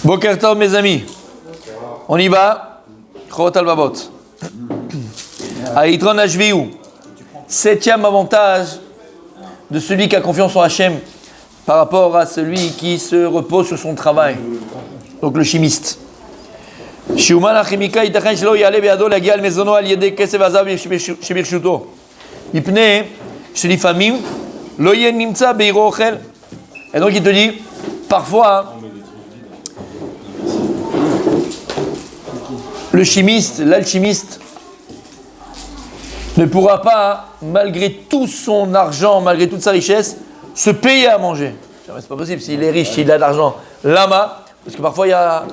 Boker Tov, mes amis. On y va. Chorot Alvavot. Aitron Ashviou. 7e avantage de celui qui a confiance en Hachem par rapport à celui qui se repose sur son travail. Donc le chimiste. Shiuman achimika itachen shelo yale be'ado lagia al mezono al yedei kesef hazav shebirchuto. Mipnei shelifamim lo yeh nimtza beiro ochel. Et donc il te dit, parfois, le chimiste, l'alchimiste, ne pourra pas, malgré tout son argent, malgré toute sa richesse, se payer à manger. C'est pas possible, s'il est riche, s'il a de l'argent. Lama, parce que parfois il y a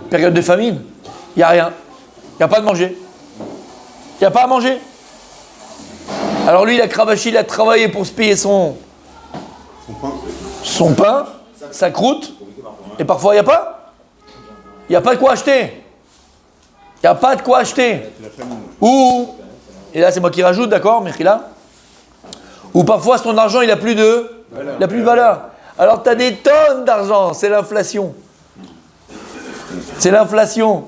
période de famine, il n'y a rien. Il n'y a pas de manger. Il n'y a pas à manger. Alors lui, il a cravaché, il a travaillé pour se payer son pain, sa croûte, et parfois il n'y a pas. Il n'y a pas de quoi acheter. Il n'y a pas de quoi acheter. Ou, et là c'est moi qui rajoute, d'accord, Mechila, ou parfois son argent il n'a plus de valeur. Alors tu as des tonnes d'argent, c'est l'inflation. C'est l'inflation.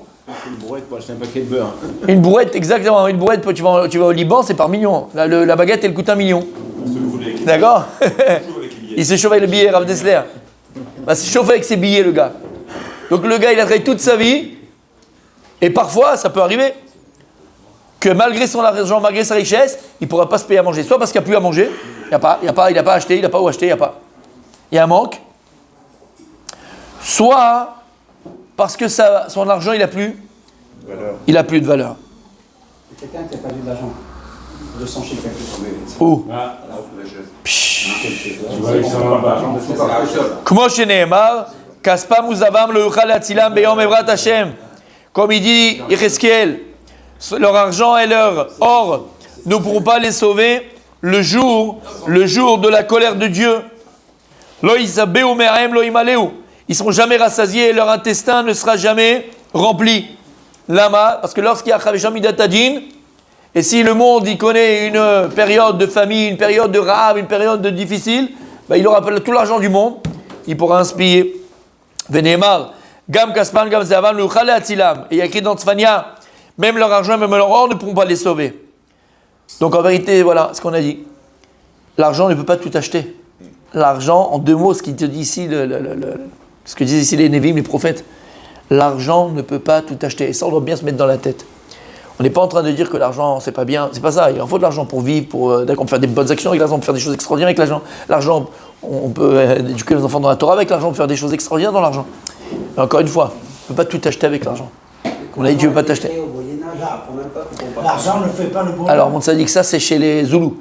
Une brouette pour acheter un paquet de beurre. Une brouette, exactement. Une brouette, tu vas au Liban, c'est par million. La baguette, elle coûte 1 million. D'accord. Il s'est chauffé avec le billet, Rav Dessler. Il s'est chauffé avec ses billets, le gars. Donc le gars, il a travaillé toute sa vie. Et parfois, ça peut arriver que malgré son argent, malgré sa richesse, il ne pourra pas se payer à manger. Soit parce qu'il n'y a plus à manger, il n'a pas acheté, il n'a pas où acheter, il n'y a pas. Il y a un manque. Soit parce que son argent, il n'a plus de valeur. Quelqu'un qui n'a pas eu d'argent. 200 chiffres. Où? Comment chez Nehemar, Kaspam uzavam lo yuchal atzilam beyom evrat Hashem. Comme il dit Yecheskel, leur argent et leur or ne pourront pas les sauver le jour de la colère de Dieu. Lo isabeu me'ahem lo imaleu. Ils ne seront jamais rassasiés et leur intestin ne sera jamais rempli. Lama, parce que lorsqu'il y a Chavesham Midatadin, et si le monde il connaît une période de famine, une période de rave, une période de difficile, il aura tout l'argent du monde, il pourra inspirer. Venemar, Gam Kaspan, Gam Zavan, le Khale Atzilam. Et il y a écrit dans Tzfania, même leur argent, même leur or ne pourront pas les sauver. Donc en vérité, voilà ce qu'on a dit. L'argent ne peut pas tout acheter. L'argent, en 2 mots, ce qu'il te dit ici, ce que disent ici les Névim, les prophètes, l'argent ne peut pas tout acheter. Et ça, on doit bien se mettre dans la tête. On n'est pas en train de dire que l'argent, c'est pas bien. C'est pas ça. Il en faut de l'argent pour vivre, pour faire des bonnes actions avec l'argent, pour faire des choses extraordinaires avec l'argent. L'argent, on peut éduquer les enfants dans la Torah avec l'argent, pour faire des choses extraordinaires dans l'argent. Mais encore une fois, on ne peut pas tout acheter avec l'argent. Comme on a dit, Dieu ne peut pas t'acheter. L'argent ne fait pas le bonheur. Alors, on s'est dit que ça, c'est chez les Zoulous.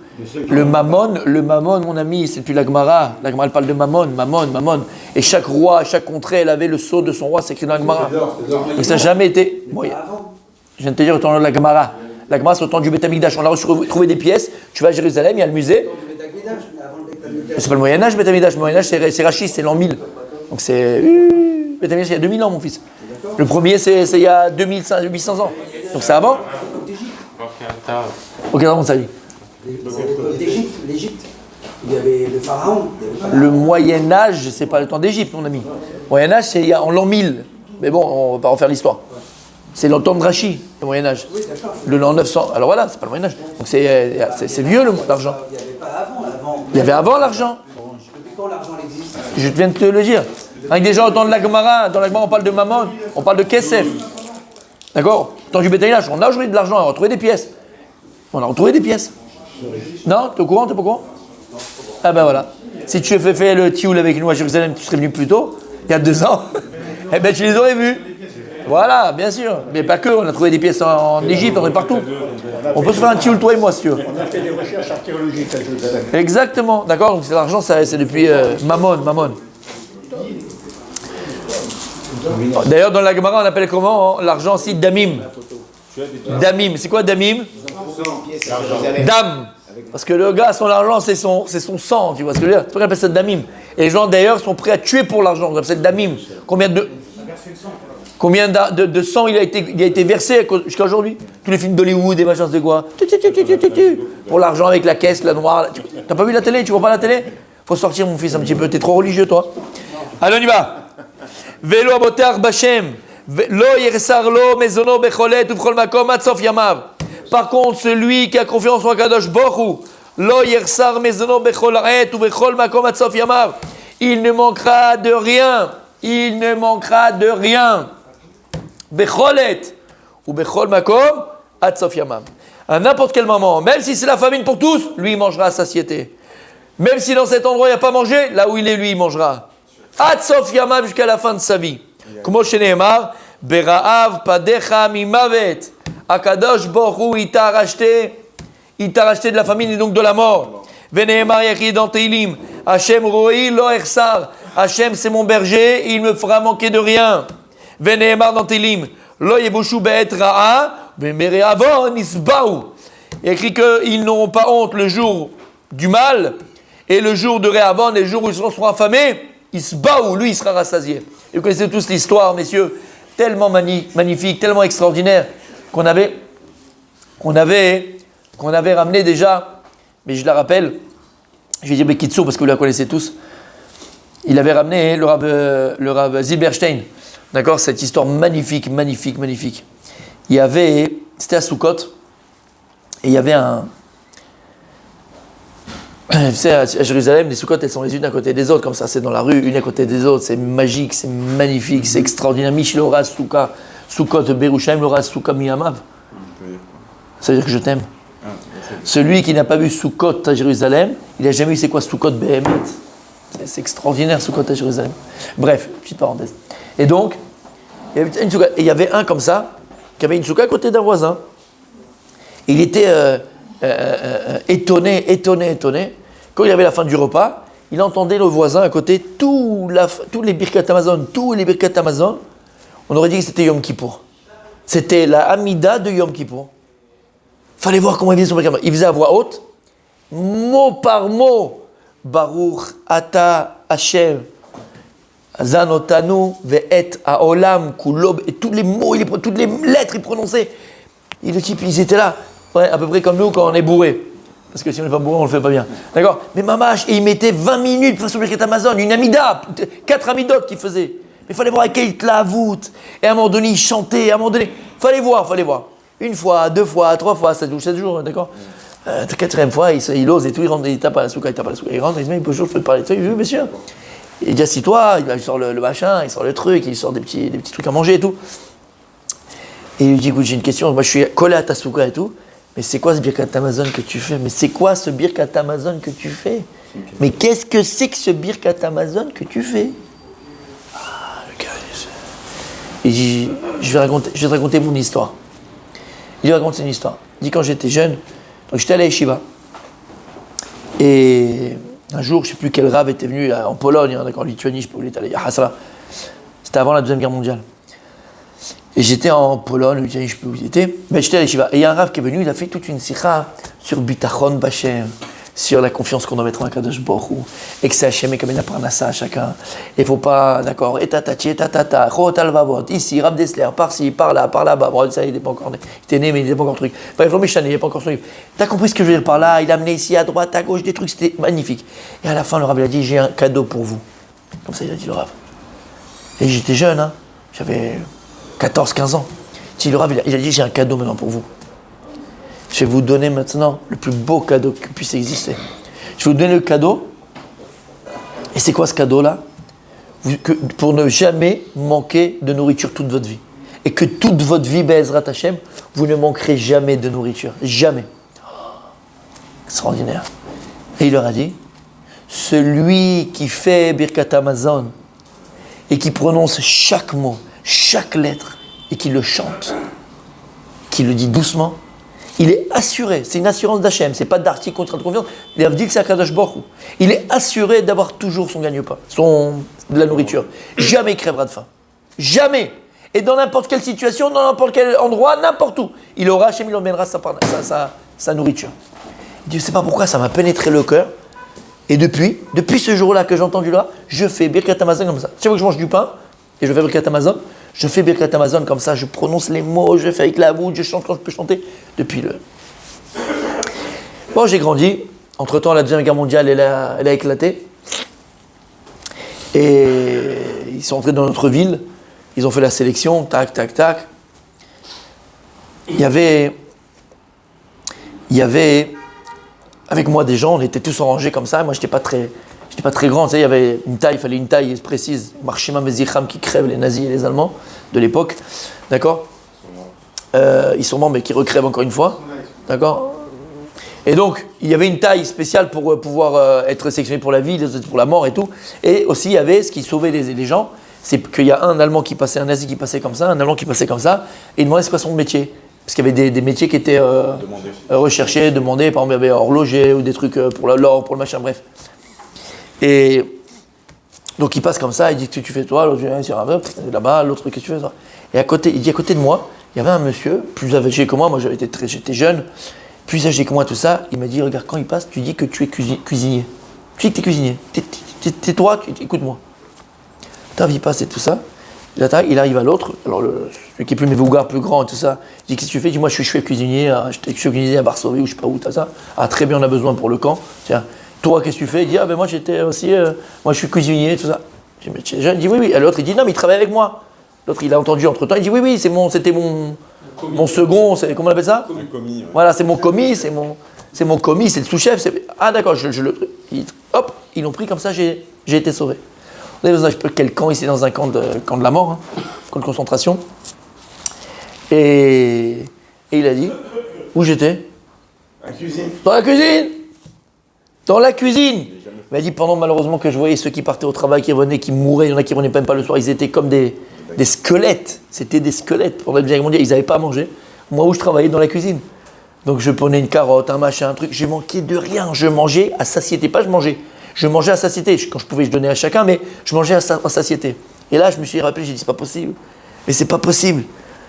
Le mammon, mon ami, c'est depuis la Gemara. La Gemara, elle parle de mammon. Et chaque roi, chaque contrée, elle avait le sceau de son roi, c'est écrit dans la Gemara. Et ça n'a jamais été. Je viens de te dire au temps de la Gemara. La Gemara, c'est au temps du Beth Amikdash. On a retrouvé des pièces. Tu vas à Jérusalem, il y a le musée. C'est pas le Moyen-Âge, Beth Amikdash. Le Moyen-Âge, c'est Rachis, c'est l'an 1000. Donc c'est. Beth Amikdash, il y a 2000 ans, mon fils. Le premier, c'est il y a 2800 ans. Donc c'est avant. Ok, comment ça dit? L'Égypte. Il y avait le pharaon. Le Moyen-Âge, c'est pas le temps d'Égypte, mon ami. Le Moyen-Âge, c'est en l'an 1000. Mais bon, on va pas refaire l'histoire. C'est le temps de Rachi, le Moyen-Âge. Oui, d'accord. Le l'an 900. Alors voilà, c'est pas le Moyen-Âge. Donc c'est vieux l'argent. Il n'y avait pas avant. Il y avait avant l'argent. Depuis quand l'argent existe? Je viens de te le dire. Avec des gens au temps de la Gemara, dans la Gemara on parle de Mammon, on parle de Kesef. D'accord? Au temps du Bétaïlage, on a aujourd'hui de l'argent, on a retrouvé des pièces. Non? T'es au courant? T'es pas au courant? Ah ben voilà. Si tu avais fait le tioul avec nous à Jérusalem, tu serais venu plus tôt, il y a 2 ans, eh ben tu les aurais vus. Voilà, bien sûr. Mais pas que, on a trouvé des pièces en Égypte, on est partout. On peut se faire un tioul, toi et moi, si tu veux. On a fait des recherches archéologiques à Jérusalem. Exactement, d'accord? Donc c'est l'argent, c'est depuis Mammon. D'ailleurs, dans la Gemara, on appelle comment l'argent aussi Damim. Damim, c'est quoi Damim? Dam. Parce que le gars, son argent, c'est son sang, tu vois ce que je veux dire? C'est pour ça qu'on appelle ça Damim. Et les gens, d'ailleurs, sont prêts à tuer pour l'argent. On appelle ça Damim. Combien de sang il a été versé jusqu'à aujourd'hui? Tous les films d'Hollywood et machins, c'est quoi? Pour l'argent avec la caisse, la noire. T'as pas vu la télé? Tu vois pas la télé? Faut sortir, mon fils, un petit peu. T'es trop religieux, toi. Allez, on y va. Velo aboteach bashem. Lo yersar lo mezono becholet uvchol makom ad sof yamav. Par contre, celui qui a confiance en Kadosh Baruch Hu, lo yersar mezono bechol et uvchol makom ad sof yamav. Il ne manquera de rien. Il ne manquera de rien. Becholet ou bechol makom ad sof yamav. À n'importe quel moment, même si c'est la famine pour tous, lui il mangera à satiété. Même si dans cet endroit il n'y a pas mangé, là où il est, lui il mangera. Ad sof yamav jusqu'à la fin de sa vie. Comme Sheneemar, Beraav padecha mimavet. Akadosh Baruch Hu, il t'a racheté de la famine et donc de la mort. Veneemar yachid dans Teilim, Hashem roi lo echsar. Hashem c'est mon berger, il me fera manquer de rien. Veneemar dans Teilim, lo yebushu be'et ra'a, be'mereavon isbaou. Il écrit qu'ils n'auront pas honte le jour du mal et le jour de Réavon, et le jour où ils seront affamés, isbaou, lui il sera rassasié. Et vous connaissez tous l'histoire, messieurs, tellement magnifique, tellement extraordinaire, qu'on avait ramené déjà, mais je la rappelle, je vais dire Bekitsour parce que vous la connaissez tous. Il avait ramené le Rav Zilberstein, d'accord, cette histoire magnifique. Il y avait, c'était à Sukkot, et il y avait vous savez, à Jérusalem, les Sukkot, elles sont les unes à côté des autres, comme ça, c'est dans la rue, une à côté des autres, c'est magique, c'est magnifique, c'est extraordinaire. Mishloras Sukkot, Sukkot Berushaim, Loras Sukkot Miyamav. Ça veut dire que je t'aime. Celui qui n'a pas vu Sukkot à Jérusalem, il n'a jamais vu c'est quoi Sukkot Behemet. C'est extraordinaire, Sukkot à Jérusalem. Bref, petite parenthèse. Et donc, il y avait une Sukkot, et il y avait un comme ça, qui avait une Sukkot à côté d'un voisin. Il était étonné. Quand il y avait la fin du repas, il entendait le voisin à côté, tous les Birkat Hamazon, on aurait dit que c'était Yom Kippour. C'était la Hamida de Yom Kippour. Fallait voir comment il faisait son Birkat Hamazon. Il faisait à voix haute, mot par mot, Baruch Ata Hashem, Zanotanu ve'et haolam kulob, et tous les mots, toutes les lettres, il prononçait. Et le type, ils étaient là. Ouais, à peu près comme nous quand on est bourré. Parce que si on n'est pas bourré, on le fait pas bien. D'accord? Mais mamache, et il mettait 20 minutes face au Birkat Hamazon, une amida, 4 amidotes qu'il faisait. Mais il fallait voir à quel tlavout. Et à un moment donné, il chantait, à un moment donné. Fallait voir. Une fois, 2 fois, 3 fois, 7 jours, d'accord? 4e fois, il ose et tout, il rentre, il tape à la souka. Il rentre, il dit, mais bonjour, je peux te parler de ça. Il dit, oui, monsieur. Il dit, assis-toi, il sort le machin, il sort le truc, il sort des petits trucs à manger et tout. Et il lui dit, écoute, j'ai une question, moi je suis collé à ta souka et tout. Mais c'est quoi ce Birkat Hamazon que tu fais? Mais qu'est-ce que c'est que ce Birkat Hamazon que tu fais? Ah, le gars, il dit, je vais te raconter mon histoire. Il lui raconte une histoire. Il dit, quand j'étais jeune, donc j'étais à la Yeshiva. Et un jour, je ne sais plus quel rave était venu en Pologne, d'accord, en Lituanie, je ne sais pas où il était allé, à Hasra. C'était avant la Deuxième Guerre mondiale. Et j'étais en Pologne, je ne sais plus où il était, mais j'étais à l'Yeshiva. Et il y a un rave qui est venu, il a fait toute une sikha sur Bitachon Bachem, sur la confiance qu'on doit mettre en Kadosh Baruch Hu, et que c'est Hachem et comme il a parnassa à chacun. Il ne faut pas, d'accord, et tatati, et tatata, chot alvavot, ici, Rav Dessler, par-ci, par-là, par-là-bas. Bon, ça, il n'est pas encore né. Il était né, mais il n'est pas encore truc. Bref, il n'est pas encore son livre. T'as compris ce que je veux dire par là? Il a amené ici, à droite, à gauche, des trucs, c'était magnifique. Et à la fin, le rave, il a dit, j'ai un cadeau pour vous. Comme ça, il a dit le rave. Et j'étais jeune, hein. J'avais 14-15 ans. Le Rav, il a dit, j'ai un cadeau maintenant pour vous. Je vais vous donner maintenant le plus beau cadeau qui puisse exister. Je vais vous donner le cadeau. Et c'est quoi ce cadeau-là? Pour ne jamais manquer de nourriture toute votre vie. Et que toute votre vie, Be'ezrat Hashem, vous ne manquerez jamais de nourriture. Jamais. Extraordinaire. Et il leur a dit, celui qui fait Birkat Hamazon et qui prononce chaque mot, chaque lettre, et qui le chante, qui le dit doucement, il est assuré, c'est une assurance d'Hachem, c'est pas d'article contre de confiance, il dit que c'est Akadosh Baruch Hu. Il est assuré d'avoir toujours son gagne-pain, de la nourriture. Jamais il crèvera de faim. Jamais. Et dans n'importe quelle situation, dans n'importe quel endroit, n'importe où, il aura, Hachem, il emmènera sa nourriture. Il dit, je ne sais pas pourquoi, ça m'a pénétré le cœur. Et depuis ce jour-là que j'ai entendu là, je fais Birkat Hamazon comme ça. Chaque fois que je mange du pain, et je fais Birkat Hamazon, je fais Birkat Hamazon comme ça, je prononce les mots, je fais avec la voûte, je chante quand je peux chanter. Bon, j'ai grandi. Entre-temps, la Deuxième Guerre mondiale, elle a éclaté. Et sont entrés dans notre ville, ils ont fait la sélection, tac, tac, tac. Il y avait, avec moi des gens, on était tous en rangée comme ça, moi j'étais pas très grand, tu sais, il y avait une taille, il fallait une taille précise, Marshima Mezicham qui crèvent les nazis et les Allemands de l'époque, d'accord, ils sont morts mais qui recrèvent encore une fois, d'accord. Et donc, il y avait une taille spéciale pour pouvoir être sélectionné pour la vie, pour la mort et tout. Et aussi, il y avait ce qui sauvait les gens, c'est qu'il y a un Allemand qui passait, un Nazi qui passait comme ça, un Allemand qui passait comme ça, et il demandait c'est quoi son métier. Parce qu'il y avait des métiers qui étaient recherchés, demandés, par exemple, il y avait horloger ou des trucs pour l'or, pour le machin, bref. Et donc, il passe comme ça, il dit qu'est-ce que tu fais toi, l'autre dit là-bas, l'autre qu'est-ce que tu fais toi. Et il dit à côté de moi, il y avait un monsieur, plus âgé que moi j'étais jeune, plus âgé que moi, tout ça, il m'a dit, regarde, quand il passe, tu dis que tu es cuisinier. Tu dis que tu es cuisinier. Tais-toi, écoute-moi. Putain, il passe et tout ça. Il arrive à l'autre, alors celui qui est plus mévougar, plus grand et tout ça, il dit, qu'est-ce que tu fais? Il dit, moi, je suis cuisinier, je suis cuisinier à Varsovie ou je sais pas où, t'as ça. Ah, très bien, on a besoin pour le camp. Tiens, toi, qu'est-ce que tu fais? Il dit, ah ben moi, j'étais aussi, moi, je suis cuisinier, tout ça. Je dis, mais tu es jeune? Il dit, oui, oui. Et l'autre, il dit, non, mais il travaille avec moi. L'autre, il a entendu entre-temps, il dit, oui, oui, c'était mon second, comment on appelle ça? Commis, ouais. Voilà, c'est mon commis, c'est mon commis, c'est le sous-chef. Ah d'accord, hop, ils l'ont pris comme ça, j'ai été sauvé. On est dans quel camp ici, dans un camp de la mort, hein, camp de concentration. Et il a dit, où j'étais? La cuisine. Dans la cuisine. Dans la cuisine. Il m'a dit, pendant malheureusement que je voyais ceux qui partaient au travail, qui revenaient, qui mouraient, il y en a qui ne revenaient même pas le soir, ils étaient comme des squelettes. C'était des squelettes. Pendant la Deuxième Guerre mondiale, ils n'avaient pas à manger. Moi où je travaillais dans la cuisine. Donc je prenais une carotte, un machin, un truc. J'ai manqué de rien. Je mangeais à satiété. Pas je mangeais. Je mangeais à satiété. Quand je pouvais, je donnais à chacun, mais je mangeais à satiété. Et là, je me suis rappelé, j'ai dit, c'est pas possible. Mais c'est pas possible.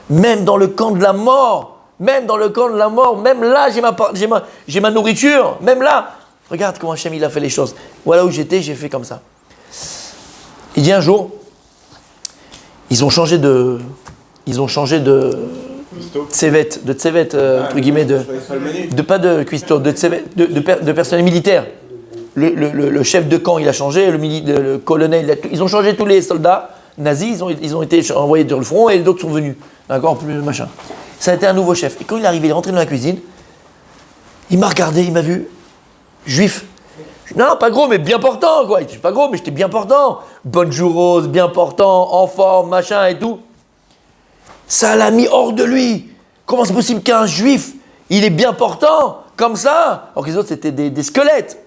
Même dans le camp de la mort, même là, j'ai ma nourriture. Même là. Regarde comment Hachem il a fait les choses. Voilà où j'étais, j'ai fait comme ça. Il dit un jour, ils ont changé de tsevet, entre guillemets, pas de cuistot, de tsevet, de personnel militaire. Le chef de camp, il a changé, le colonel, ils ont changé tous les soldats nazis, ils ont été envoyés sur le front et d'autres sont venus. D'accord, plus machin. Ça a été un nouveau chef. Et quand il est arrivé, il est rentré dans la cuisine, il m'a regardé, il m'a vu, juif. Non, pas gros, mais bien portant, quoi. Je suis pas gros, mais j'étais bien portant. Bonne joureuse, bien portant, en forme, machin et tout. Ça l'a mis hors de lui. Comment c'est possible qu'un juif, il est bien portant, comme ça, alors que les autres, c'était des squelettes.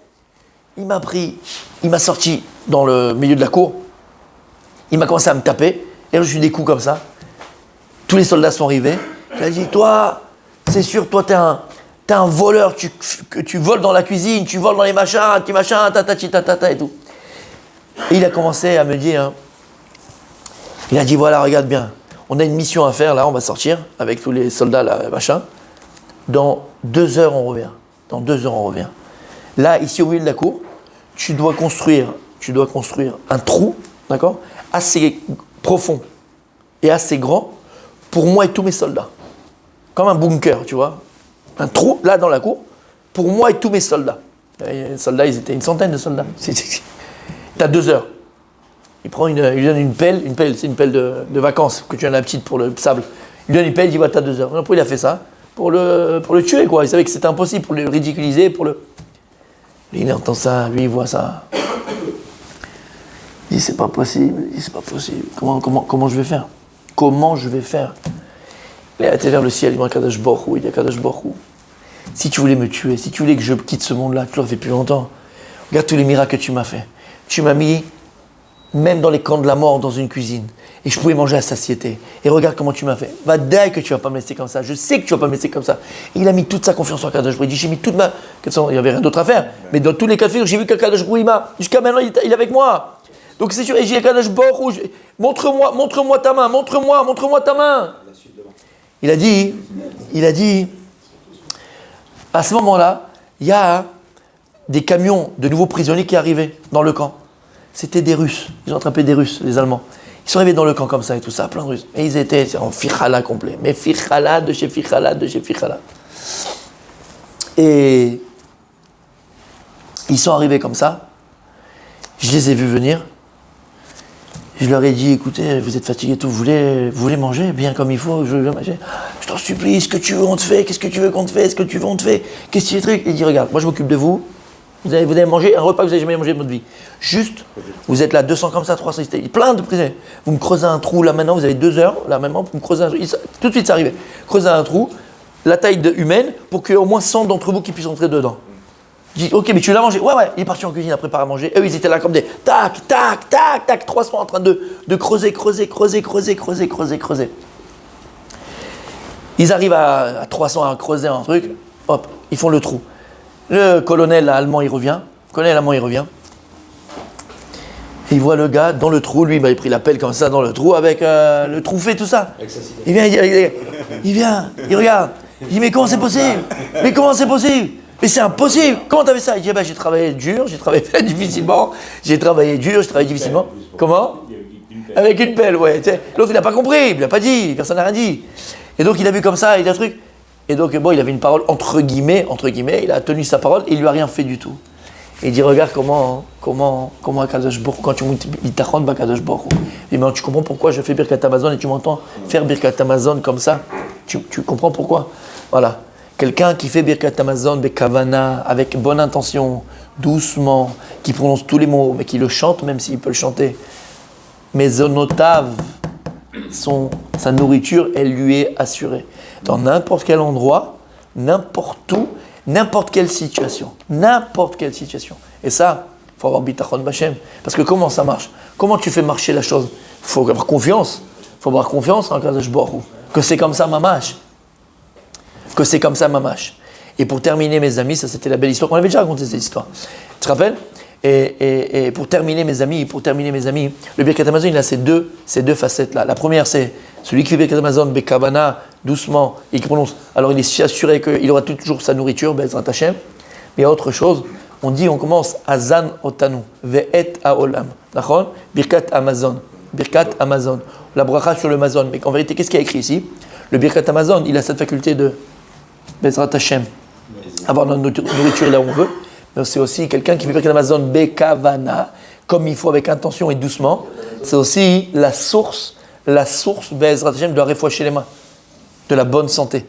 Il m'a pris, il m'a sorti dans le milieu de la cour. Il m'a commencé à me taper. Et là, je suis des coups comme ça. Tous les soldats sont arrivés. Il a dit, toi, c'est sûr, toi, t'es un voleur, tu voles dans la cuisine, tu voles dans les machins, et tout. Et il a commencé à me dire, il a dit, voilà, regarde bien, on a une mission à faire, là, on va sortir, avec tous les soldats, là, machin. Dans 2 heures, on revient. Là, ici, au milieu de la cour, tu dois construire un trou, d'accord, assez profond et assez grand pour moi et tous mes soldats. Comme un bunker, tu vois. Un trou, là, dans la cour, pour moi et tous mes soldats. Les soldats, ils étaient une centaine de soldats. T'as 2 heures. Il lui donne une pelle, c'est une pelle de vacances, que tu as la petite pour le sable. Il lui donne une pelle, il dit, voilà, t'as 2 heures. Après, il a fait ça pour le tuer, quoi. Il savait que c'était impossible, pour le ridiculiser, Lui, il entend ça, lui, il voit ça. Il dit, c'est pas possible. Comment je vais faire? Il a été vers le ciel, il dit, Kadosh Baruch Hu. Si tu voulais me tuer, si tu voulais que je quitte ce monde-là, tu l'aurais fait plus longtemps. Regarde tous les miracles que tu m'as fait. Tu m'as mis, même dans les camps de la mort, dans une cuisine. Et je pouvais manger à satiété. Et regarde comment tu m'as fait. Va d'ailleurs que tu vas pas me laisser comme ça. Je sais que tu vas pas me laisser comme ça. Et il a mis toute sa confiance en Kadosh Baruch Hu. Il dit, j'ai mis toute ma... Il n'y avait rien d'autre à faire. Mais dans tous les cas de figure, j'ai vu que Kadosh Baruch Hu, jusqu'à maintenant, il est avec moi. Donc c'est sûr, et j'ai dit, Kadosh Baruch Hu, montre-moi ta main, montre-moi ta main. Il a dit, à ce moment-là, il y a des camions de nouveaux prisonniers qui arrivaient dans le camp. C'était des Russes. Ils ont attrapé des Russes, les Allemands. Ils sont arrivés dans le camp comme ça et tout ça, plein de Russes. Et ils étaient en fichala complet. Mais fichala de chez fichala. Et ils sont arrivés comme ça. Je les ai vus venir. Je leur ai dit, écoutez, vous êtes fatigués, tout, vous voulez manger bien comme il faut, je veux manger. Je t'en supplie, ce que tu veux, on te fait, qu'est-ce que tu veux qu'on te fait, ce que tu veux, on te fait, qu'est-ce que tu veux, il dit, regarde, moi je m'occupe de vous, vous allez manger un repas que vous n'avez jamais mangé de votre vie. Juste, vous êtes là, 200 comme ça, 300, plein de prisonniers. Vous me creusez un trou, là maintenant, vous avez 2 heures, là maintenant, vous me creusez un trou, tout de suite c'est arrivé. Creusez un trou, la taille humaine, pour qu'il y ait au moins 100 d'entre vous qui puissent entrer dedans. Je dis, ok, mais tu l'as mangé? Ouais, il est parti en cuisine à préparer à manger. Eux, ils étaient là comme des tac, tac, tac, tac, 300 en train de creuser. Ils arrivent à 300 à creuser un truc, hop, ils font le trou. Le colonel allemand, il revient. Et il voit le gars dans le trou, lui, il a pris la pelle comme ça dans le trou avec le trou fait, tout ça. Il vient, il regarde. Il dit, mais comment c'est possible? Mais c'est impossible! Comment t'as fait ça? Il dit, j'ai travaillé dur, j'ai travaillé difficilement. Comment? Avec une pelle, ouais. L'autre, il n'a pas compris, il n'a pas dit, personne n'a rien dit. Et donc, il a vu comme ça, il a un truc. Et donc, bon, il avait une parole entre guillemets, il a tenu sa parole, et il lui a rien fait du tout. Et il dit, regarde comment Akadosh Baruch Hu, quand tu montes Bitachon, Akadosh Baruch Hu. Il dit, mais tu comprends pourquoi je fais Birkat Hamazon et tu m'entends faire Birkat Hamazon comme ça? Tu comprends pourquoi? Voilà. Quelqu'un qui fait Birkat Hamazon, Bekavana, avec bonne intention, doucement, qui prononce tous les mots, mais qui le chante, même s'il peut le chanter. Mais Zonotav, sa nourriture, elle lui est assurée. Dans n'importe quel endroit, n'importe où, n'importe quelle situation. Et ça, il faut avoir Bitachon B'Hashem. Parce que comment ça marche? Comment tu fais marcher la chose? Il faut avoir confiance. En Kadosh Baruch Hu. Que c'est comme ça, mamash. Et pour terminer, mes amis, ça c'était la belle histoire. On avait déjà raconté cette histoire. Tu te rappelles? Et pour terminer, mes amis, le Birkat Hamazon, il a ces deux facettes-là. La première, c'est celui qui fait Birkat Hamazon, Bekavana, doucement, et qui prononce. Alors il est assuré qu'il aura toujours sa nourriture, Bezrat Hashem. Mais il y a autre chose. On commence Azan Otanu, Ve'et Haolam. D'accord? Birkat Hamazon. La bracha sur le Mazon. Mais en vérité, qu'est-ce qu'il y a écrit ici? Le Birkat Hamazon, il a cette faculté de Bezrat Hashem, avoir notre nourriture là où on veut, mais c'est aussi quelqu'un qui fait Birkat Hamazon Bekavana, comme il faut, avec intention et doucement. C'est aussi la source Bezrat Hashem de la réfouacher les mains, de la bonne santé.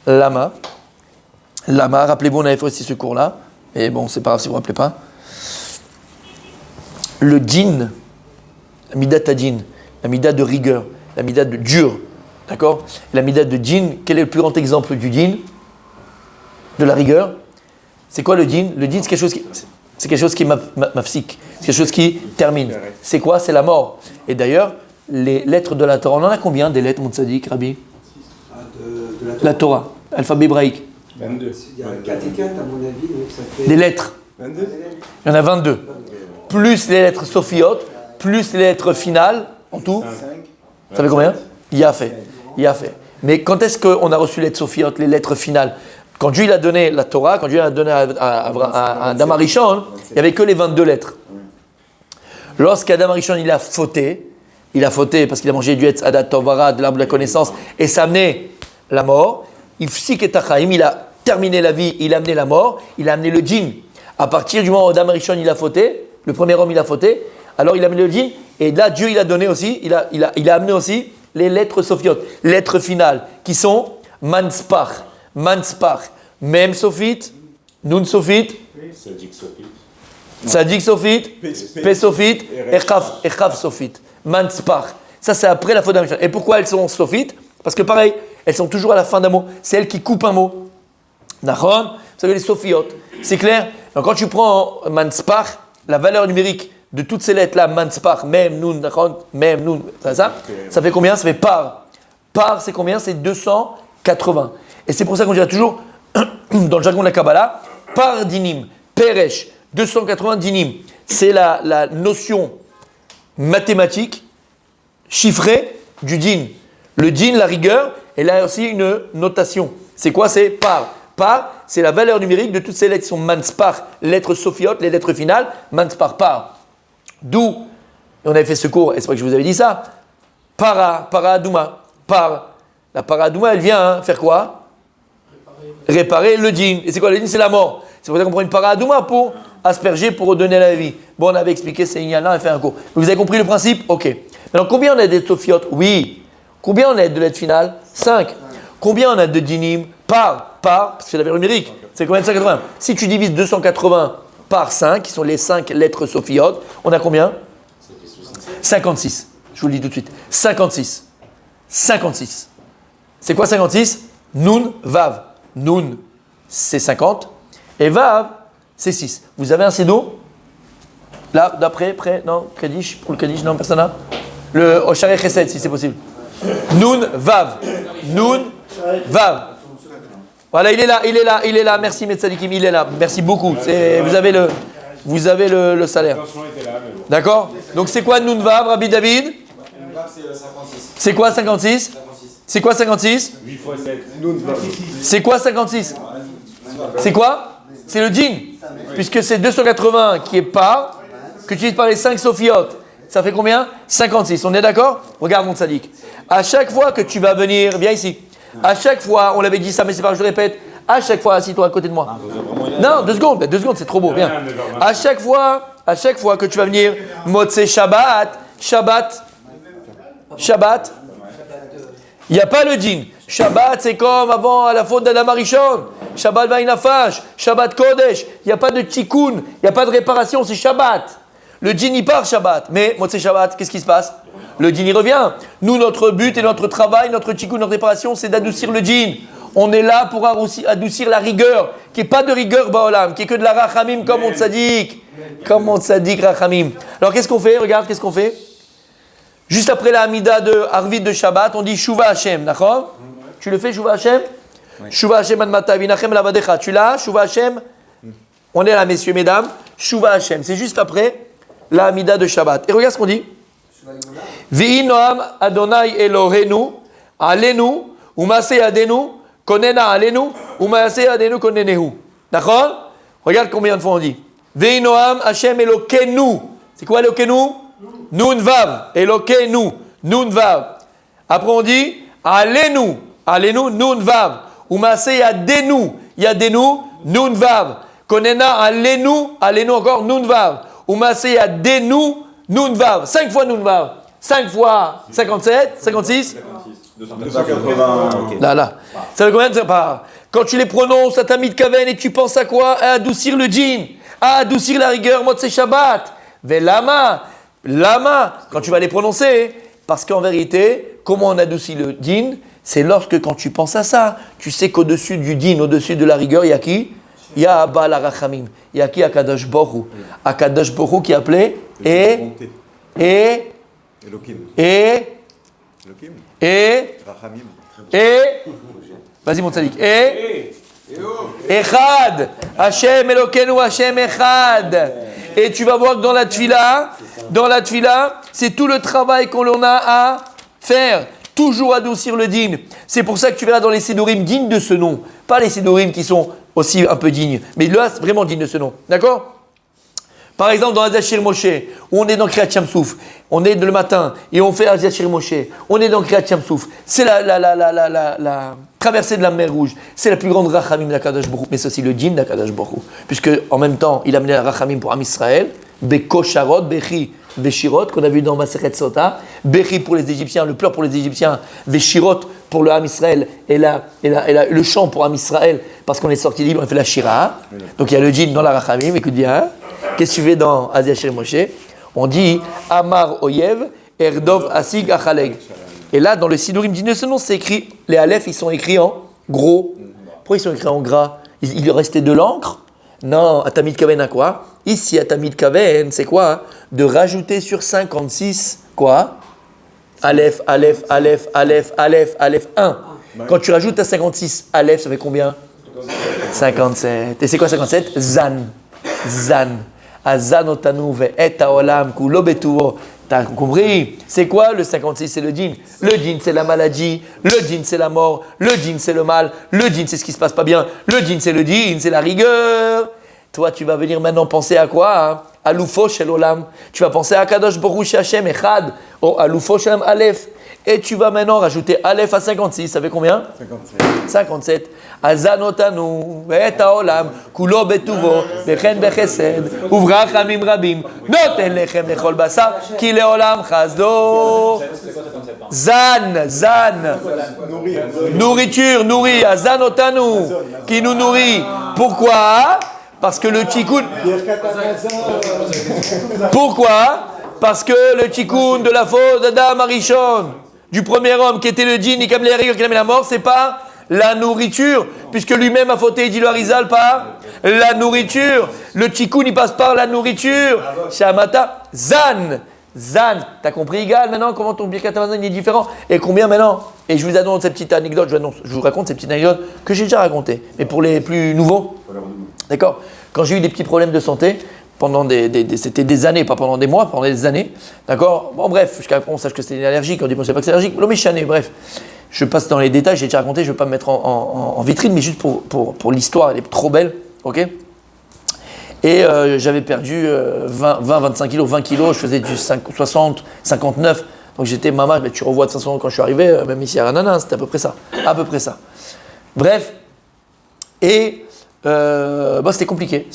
Lama, rappelez-vous, on avait fait aussi ce cours-là, et bon, c'est pas grave si vous ne vous rappelez pas. Le djinn, la midat tadjin, la midat de rigueur, la midat de dur, d'accord? La midat de djinn, quel est le plus grand exemple du djinn? De la rigueur. C'est quoi le djinn? Le djinn, c'est quelque chose qui mafsik, c'est quelque chose qui termine. C'est quoi? C'est la mort. Et d'ailleurs, les lettres de la Torah, on en a combien des lettres, mon tzaddik, Rabbi? De la Torah, alphabet hébraïque. 22. Il y a 4 et 4 à mon avis, donc ça fait... Des lettres. 22. Il y en a 22. Plus les lettres sophiotes, plus les lettres finales, en tout. 5. Ça fait combien? Il y a fait. Mais quand est-ce qu'on a reçu les lettres sophiotes, les lettres finales? Quand Dieu il a donné la Torah, quand Dieu il a donné à Adam Arishon, il n'y avait que les 22 lettres. Lorsqu'Adam Arishon il a fauté parce qu'il a mangé du Etz Adat Tovara, de l'arbre de la connaissance, et ça a amené la mort. Ifsik et Tachaim, il a terminé la vie, il a amené la mort, il a amené le djinn. À partir du moment où Adam Arishon il a fauté, le premier homme il a fauté, alors il a amené le djinn, et là Dieu il a donné aussi, il a amené aussi les lettres sophiotes, lettres finales, qui sont Manspach, Mem Sophite, Nun Sophite, Tzadik Sophite, Pe Sophite, et Chav Sophite. Manspach. Ça, c'est après la faute d'Amishon. Et pourquoi elles sont Sophites? Parce que pareil, elles sont toujours à la fin d'un mot. C'est elles qui coupent un mot. Nachon, vous savez, les Sophiotes. C'est clair? Donc, quand tu prends Manspach, la valeur numérique de toutes ces lettres-là, Manspach, Mem, Nun, Nachon, Mem, Nun, ça fait combien? Ça fait par. Par, c'est combien? C'est 280. Et c'est pour ça qu'on dirait toujours, dans le jargon de la Kabbalah, par dinim, peresh, 280 dinim. C'est la notion mathématique, chiffrée du din. Le din, la rigueur, elle a aussi une notation. C'est quoi? C'est par. Par, c'est la valeur numérique de toutes ces lettres qui sont manspar, lettres sophiotes, les lettres finales, manspar, par. D'où, et on avait fait ce cours, et c'est pas que je vous avais dit ça, paradouma, par. La paradouma, elle vient faire quoi? Réparer le din. Et c'est quoi le din? C'est la mort. C'est pour ça qu'on prend une paradouma pour aspergé pour redonner la vie. Bon, on avait expliqué ces Inyana, on a fait un cours. Vous avez compris le principe? Ok. Maintenant, combien on a des Tofiot? Oui. Combien on a de lettres finales? 5. Combien on a de dinim? Par, parce que c'est la valeur numérique. C'est combien de 180? Si tu divises 280 par 5, qui sont les 5 lettres Sophiotes, on a combien? 56. Je vous le dis tout de suite. 56. 56. C'est quoi 56? Nun, Vav. Nun, c'est 50. Et Vav, c'est 6. Vous avez un Sido? Là, d'après, près, non? Kaddish, pour le Kaddish, non, personne n'a? Le Osharei Chesed, si c'est possible. Nun, Vav. Nun, Vav. Voilà, il est là. Merci, Metzadikim, il est là. Merci beaucoup. Vous avez le salaire. D'accord? Donc, c'est quoi Nun, Vav, Rabbi David? Nun, Vav, c'est 56. C'est quoi 56? C'est quoi 56? 8 fois 7. C'est quoi 56? C'est quoi? C'est le djinn. Puisque c'est 280 qui est par, que tu utilises par les 5 sophiotes. Ça fait combien? 56. On est d'accord? Regarde mon tzaddik. À chaque fois que tu vas venir, viens ici. À chaque fois, on l'avait dit ça, mais c'est pas, je le répète. À chaque fois, assis-toi à côté de moi. Non, 2 secondes. 2 secondes, c'est trop beau. Viens. À chaque fois que tu vas venir, Motzei Shabbat. Il n'y a pas le djinn. Shabbat, c'est comme avant à la faute d'Adam Arishon. Shabbat Vainafash, Shabbat Kodesh. Il n'y a pas de tikkun, il n'y a pas de réparation, c'est Shabbat. Le djinn, il part Shabbat. Mais Motzei Shabbat, qu'est-ce qui se passe? Le djinn, il revient. Nous, notre but et notre travail, notre tikkun, notre réparation, c'est d'adoucir le djinn. On est là pour adoucir la rigueur, qui n'est pas de rigueur Baolam, qui est que de la rachamim comme on tzaddik. Comme on tzaddik rachamim. Alors qu'est-ce qu'on fait? Regarde, qu'est-ce qu'on fait? Juste après la Hamida de Arvit de Shabbat, on dit Shuva Hashem, d'accord? Tu le fais, Shuva Hashem? Shuva Hashem Admata Vinachem Lavadecha. Tu l'as, Shuva Hashem? On est là, messieurs, mesdames. Shuva Hashem. C'est juste après la Hamida de Shabbat. Et regarde ce qu'on dit. Vi'i Noam Adonai Elohenu Alenu Umase Adenu Konena Alenu Umase Adenu Konenehu. D'accord? Regarde combien de fois on dit. Vi'i Noam Hashem Elokenu. C'est quoi Elokenu? Nun Vav. Elokenu. Nun Vav. Après on dit Alenu. Alenu Nun Vav. Umase Yadenu. Yadenu Nun Vav. Konena Alenu. Alenu encore Nun Vav. Umase Yadenu Nun Vav. 5 fois Nun Vav. 5 fois 57, 56. 280. Ok. Là. Ça veut combien de pas? Quand tu les prononces à Tamid Kaven et tu penses à quoi? À adoucir le djinn, à adoucir la rigueur, Motzei Shabbat. Velama, quand tu vas les prononcer. Parce qu'en vérité, comment on adoucit le djinn? C'est lorsque quand tu penses à ça, tu sais qu'au-dessus du djinn, au-dessus de la rigueur, il y a qui? Il y a Abba la Rachamim. Il y a qui? Akadosh Borou. Akadosh Borou qui appelait vas-y mon tzaddik. Echad. Hashem Elokeinu Hashem Echad. Et tu vas voir que dans la tfila, c'est tout le travail qu'on en a à faire. Toujours adoucir le dîn. C'est pour ça que tu verras dans les Sidurim dignes de ce nom. Pas les Sidurim qui sont aussi un peu dignes. Mais là, c'est vraiment digne de ce nom. D'accord? Par exemple, dans Azashir Moshe, où on est dans Kriyat Shamsouf, on est le matin et on fait Azashir Moshe, on est dans Kriyat Shamsouf, c'est la traversée de la mer Rouge, c'est la plus grande Rachamim d'Akadosh Baruch Hu, mais c'est aussi le djinn d'Akadosh Baruch Hu, puisque en même temps, il a amené la Rachamim pour Am Israël, Bekosharot, Bechi, Veshirot, qu'on a vu dans Maseret Sota, Bechi pour les Égyptiens, le pleur pour les Égyptiens, Veshirot pour le Am Israël, et le chant pour Am Israël, parce qu'on est sorti libre, on a fait la Shira, donc il y a le djinn dans la Rachamim, écoute bien. Qu'est-ce que tu fais dans Azashir Moshe? On dit Amar Oyev, Erdov Asig Achaleg. Et là, dans le Sidurim digne de ce nom, c'est écrit, les Aleph, ils sont écrits en gros. Pourquoi ils sont écrits en gras? Il restait de l'encre? Non, à Tamid Kaven à quoi? Ici, à Tamid Kaven, c'est quoi? De rajouter sur 56, quoi? Aleph, 1. Quand tu rajoutes à 56 Aleph, ça fait combien? 57. Et c'est quoi 57? Zan. Azanotanu ve'et haolam kulo betuvo. T'as compris? C'est quoi le 56? C'est le djinn. Le djinn, c'est la maladie. Le djinn, c'est la mort. Le djinn, c'est le mal. Le djinn, c'est ce qui se passe pas bien. Le djinn, c'est le djinn, c'est la rigueur. Toi, tu vas venir maintenant penser à quoi? À l'ufo shel olam. Tu vas penser à Kadosh Baruch Hu Hashem Echad. Oh, à l'ufo shel Aleph. Et tu vas maintenant rajouter Aleph à 56, ça fait combien? 57. Azanotanu, et haolam, kulo betuvo, bechen bechesed, uvrachamim rabim, noten lechem lechol basar, ki leolam chazdo. Zan. Nourriture, nourrit, Azanotanu, qui nous nourrit. Pourquoi? Parce que le tikkun. Pourquoi? Parce que le tikkun de la faute d'Adam Arishon, du premier homme qui était le djinn, qui a mis la mort, c'est pas la nourriture, puisque lui-même a fauté, dit le Harizal, par la nourriture. Le tikkun, il passe par la nourriture. Shamata, Zan. T'as compris, Igal, maintenant, comment ton Birkat Hamazon est différent? Et combien maintenant? Et je vous annonce cette petite anecdote, je vous raconte cette petite anecdote que j'ai déjà racontée, mais pour les plus nouveaux. D'accord? Quand j'ai eu des petits problèmes de santé, pendant c'était des années, pas pendant des mois, pendant des années, d'accord? Bon, bref, jusqu'à on sache que c'était une allergie, qu'on dit qu'on ne sait pas que c'est allergique, l'homme est chané, bref. Je passe dans les détails, j'ai déjà raconté, je ne vais pas me mettre en vitrine, mais juste pour l'histoire, elle est trop belle, ok? Et j'avais perdu 25 kilos, 20 kilos, je faisais du 60, 59, donc j'étais maman, mais tu revois de toute façon quand je suis arrivé, même ici à Ranana, c'était à peu près ça. Bref, et c'était compliqué.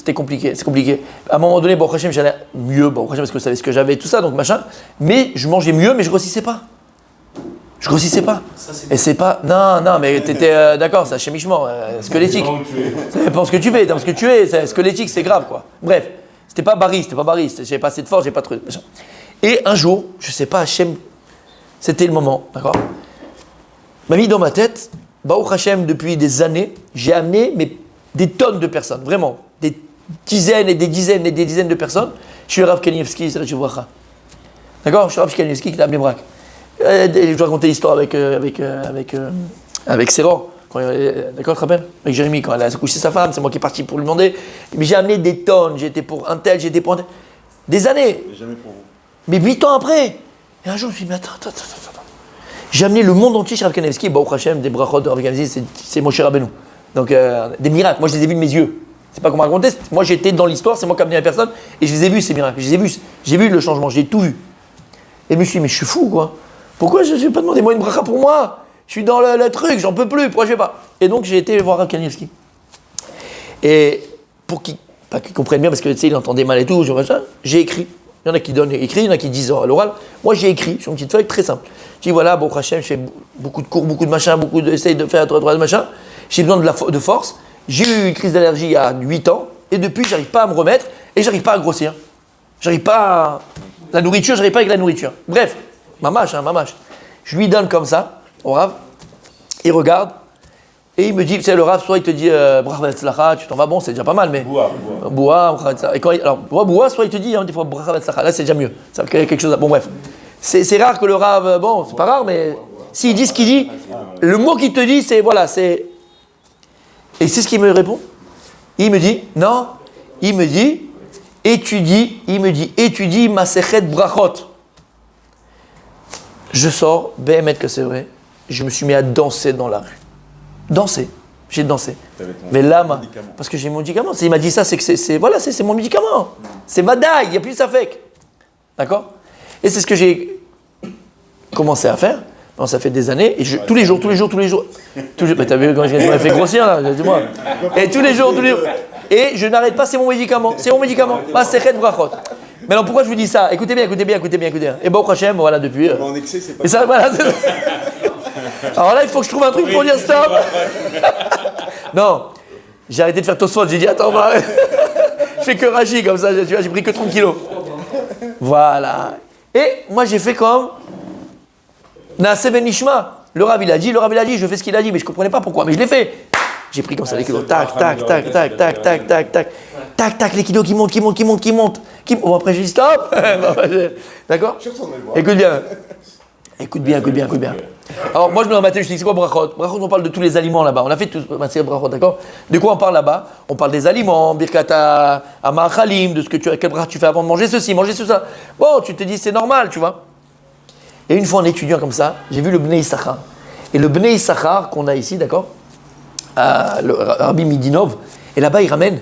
À un moment donné, bon, Hachem, j'allais mieux, bon, Hachem, parce que vous savez ce que j'avais, tout ça, donc machin, mais je mangeais mieux, mais je grossissais pas. Et c'est pas. Non, mais t'étais d'accord, c'est un chemichement squelettique. Ça dépend ce que tu fais, dans ce que tu es, c'est squelettique, c'est grave, quoi. Bref, c'était pas bariste, j'ai pas assez de force, j'ai pas de truc. Machin. Et un jour, je sais pas, Hachem, c'était le moment, d'accord? M'a mis dans ma tête, Baruch Hachem, depuis des années, j'ai amené des tonnes de personnes, vraiment, des dizaines et des dizaines et des dizaines de personnes. Je suis le Rav Kanievski, c'est là que je vois. D'accord? Je suis le Rav Kanievski qui l'a amené Brak. Je dois raconter l'histoire avec Séror, d'accord, tu te rappelles? Avec Jérémy, quand elle a couché sa femme, c'est moi qui est parti pour lui demander. Mais j'ai amené des tonnes, j'étais pour un tel, j'étais pour un tel. Des années. Mais jamais pour vous. Mais 8 ans après. Et un jour, je me suis dit, mais attends. J'ai amené le monde entier chez Rav Kanievski, Baruch Hashem, des brachot de Rav Kanievski, c'est Moshe Rabbeinu. Donc, des miracles. Moi, je les ai vus de mes yeux. C'est pas qu'on m'a raconté. Moi, j'étais dans l'histoire, c'est moi qui ai amené la personne, et je les ai vus, ces miracles. J'ai vu le changement, j'ai tout vu. Et je me suis dit, mais je suis fou, quoi. Pourquoi je ne vais pas demander moi une bracha pour moi? Je suis dans le truc, j'en peux plus, pourquoi je ne fais pas? Et donc j'ai été voir Rav Kanievski. Et pour qu'ils comprennent bien, parce que tu sais, il entendait mal et tout, j'ai écrit. Il y en a qui donnent écrit, il y en a qui disent à l'oral. Moi j'ai écrit sur une petite feuille très simple. J'ai dit voilà, bon Hachem, je fais beaucoup de cours, beaucoup de machin, j'essaye de faire droit de machin. J'ai besoin de force. J'ai eu une crise d'allergie il y a 8 ans, et depuis j'arrive pas à me remettre, et j'arrive pas à grossir. J'arrive pas à... La nourriture, j'arrive pas avec la nourriture. Bref. Mamache. Je lui donne comme ça, au Rav, il regarde, et il me dit, tu sais, le Rav, soit il te dit, bracha v'etzlacha, tu t'en vas, bon, c'est déjà pas mal, mais. Boua, bracha v'etzlacha. Et quand boua, soit il te dit, des fois, bracha v'etzlacha, là, c'est déjà mieux. Ça va créer quelque chose. Bon, bref. C'est rare que le Rav, bon, c'est pas rare, mais s'il dit ce qu'il dit, le mot qu'il te dit, c'est, voilà, c'est. Et c'est ce qu'il me répond. Il me dit, non, étudie Masechet Brachot. Je sors, BMF que c'est vrai, je me suis mis à danser dans la rue. J'ai dansé. Mais là, parce que j'ai mon médicament. Il m'a dit ça, c'est que c'est mon médicament. C'est Vadaï, il n'y a plus de Safek. D'accord? Et c'est ce que j'ai commencé à faire. Bon, ça fait des années, et tous les jours. Mais t'as vu quand je m'ai fait grossir là, dis-moi. Et tous les jours. Et je n'arrête pas, c'est mon médicament. Masechet Brachot. Maintenant, pourquoi je vous dis ça? Écoutez bien. Et bon, Hachem, voilà, depuis. En excès, c'est pas. Et ça, voilà. Alors là, il faut que je trouve un truc pour dire stop. Non, j'ai arrêté de faire Tosfot. J'ai dit, attends, je fais que Rachi comme ça. Tu vois, j'ai pris que 30 kilos. Voilà. Et moi, j'ai fait comme Naaseh ben Nishma. Le Rav, il a dit, je fais ce qu'il a dit, mais je ne comprenais pas pourquoi. Mais je l'ai fait. J'ai pris comme ça les kilos. Tac, les kilos qui montent. Bon, après, j'ai dit stop. D'accord? Écoute bien. Alors, moi, je me remets, je dis, c'est quoi brachot? Brachot, on parle de tous les aliments là-bas. On a fait tout, c'est brachot, d'accord? De quoi on parle là-bas? On parle des aliments, birkat ma'achalim, de ce que quel brachot tu fais avant de manger ceci, manger ça. Bon, tu te dis, c'est normal, tu vois. Et une fois, en étudiant comme ça, j'ai vu le Bnei Issachar. Et le Bnei Issachar qu'on a ici, d'accord? Le Rabbi Midinov. Et là-bas, il ramène.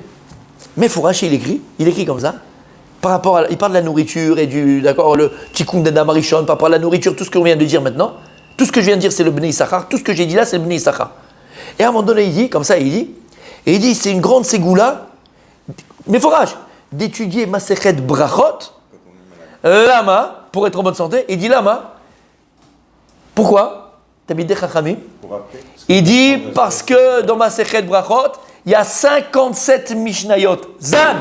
Mais Fouraché, il écrit comme ça. Par rapport à, il parle de la nourriture et du, d'accord, le tikkun d'Adam Arishon, par rapport à la nourriture, tout ce qu'on vient de dire maintenant. Tout ce que je viens de dire, c'est le Bnei Issachar. Tout ce que j'ai dit là, c'est le Bnei Issachar. Et à un moment donné, il dit, comme ça, il dit, c'est une grande ségoula, mais forage, d'étudier Masechet Brachot, Lama, pour être en bonne santé. Il dit Lama. Pourquoi? Tabideh Chachamim. Il dit, parce que dans Masechet Brachot, il y a 57 Mishnayot. Zan.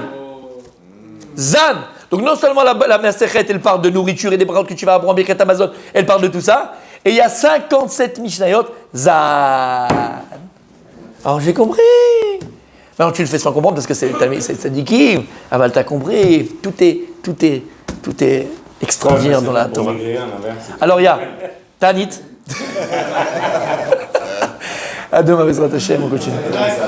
Donc non seulement la Masechet, elle parle de nourriture et des brachot que tu vas apprendre, Birkat Amazon, elle parle de tout ça. Et il y a 57 Mishnayot. Zan. Alors j'ai compris. Alors tu le fais sans comprendre parce que c'est tzadikim. Ah bah t'as compris. Tout est extraordinaire dans la Torah. Alors il y a Tanit. À demain, Bezrat Hashem, on continue.